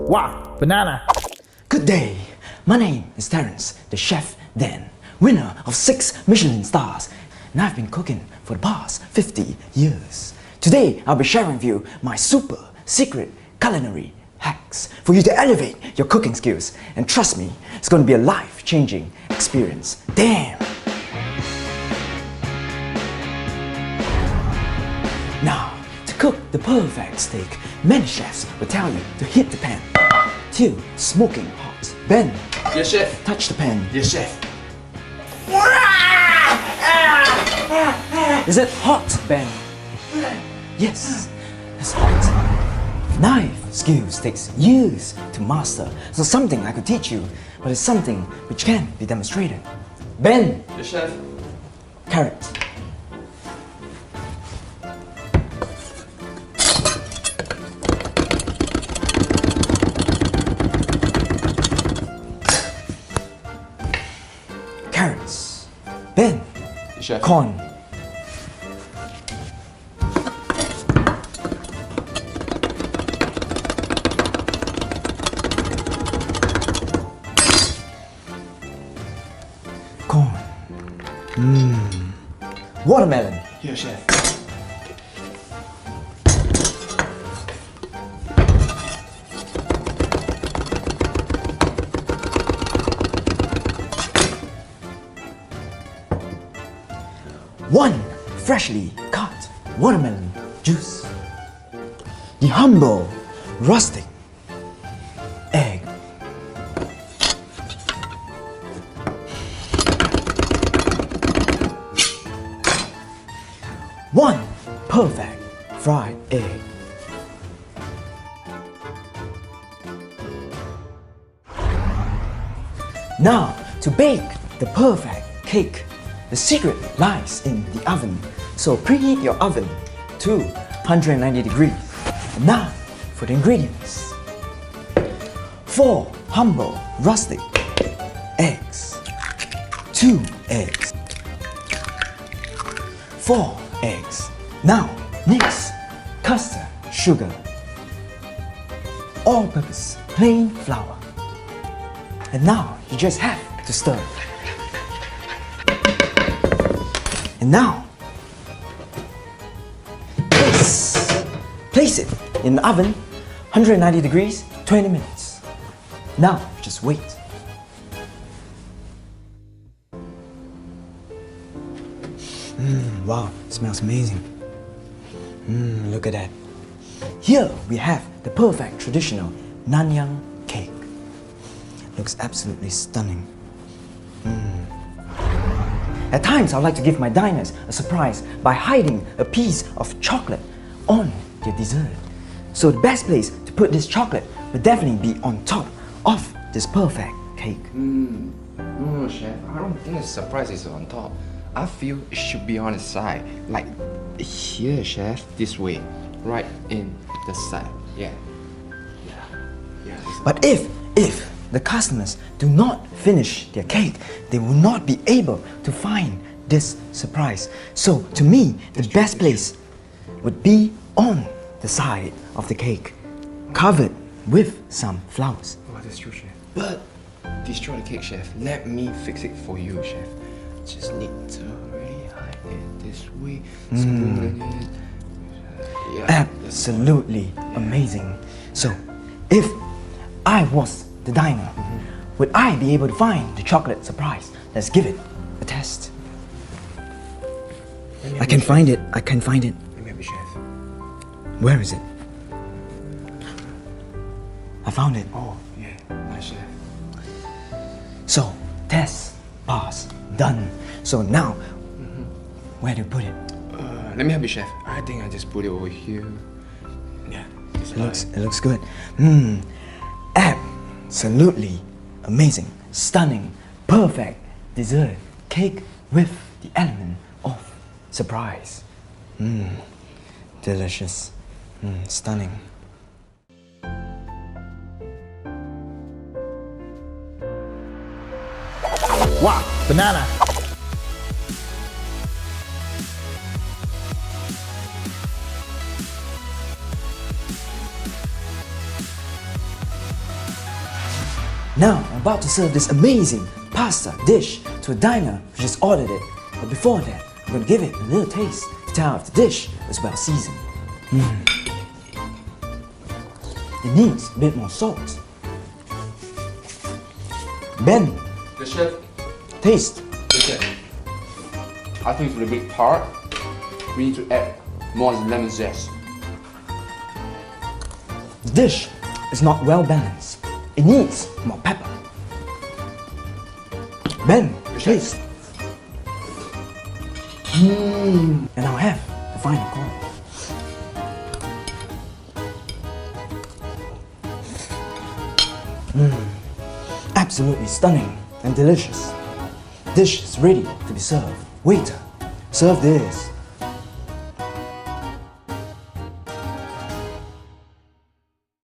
Wow, banana. Good day. My name is Terence, the chef Dan, winner of 6 Michelin stars, and I've been cooking for the past 50 years. Today, I'll be sharing with you my super secret culinary hacks for you to elevate your cooking skills. And trust me, it's going to be a life-changing experience. Damn! Now, to cook the perfect steak, many chefs will tell you to heat the pan till smoking hot. Ben, Yes, chef. touch the pan. Yes, chef. Is it hot, Ben? Yes, it's hot. Knife skills takes years to master. It's not something I could teach you, but it's something which can be demonstrated. Ben, Yes, chef. carrot. Carrots. Ben, Yes, chef. corn. Corn. Watermelon. Yes, chef. One freshly cut watermelon juice. The humble rustic egg. One perfect fried egg. Now, to bake the perfect cake, the secret lies in the oven. So preheat your oven to 190 degrees. And now, for the ingredients. 4 humble rustic eggs. 2 eggs. 4 eggs. Now, mix custard sugar, all-purpose plain flour. And now, you just have to stir. And now, place it in the oven, 190 degrees, 20 minutes. Now, just wait. Wow, it smells amazing. Look at that. Here we have the perfect traditional Nanyang cake. Looks absolutely stunning. At times, I would like to give my diners a surprise by hiding a piece of chocolate on their dessert. So the best place to put this chocolate would definitely be on top of this perfect cake. No, chef. I don't think the surprise is on top. I feel it should be on the side. Like here, chef. This way. Right in the side. Yeah. But if the customers do not finish their cake, they will not be able to find this surprise. So to me, the best place would be on the side of the cake, covered with some flowers. Oh, that's true, chef. But destroy the cake, chef. Let me fix it for you, chef. Just need to really hide it this way. Spoon it. Yeah. Absolutely amazing. So, if I was the diner, would I be able to find the chocolate surprise? Let's give it a test. I can find it. Let me have it, chef. Where is it? I found it. Oh, yeah. Nice, chef. So, test, pass, done. So now, where do you put it? Let me help you, chef. I think I just put it over here. Yeah. It looks good. Absolutely amazing, stunning, perfect dessert cake with the element of surprise. Delicious. Stunning. Wow, banana. Now I'm about to serve this amazing pasta dish to a diner who just ordered it. But before that, I'm going to give it a little taste to tell if the dish is well seasoned. It needs a bit more salt. Ben, The chef, taste. the chef. I think for the big part, we need to add more lemon zest. The dish is not well balanced. It needs more pepper. Ben, taste. And I'll have the final call. Absolutely stunning and delicious. Dish is ready to be served. Waiter, serve this.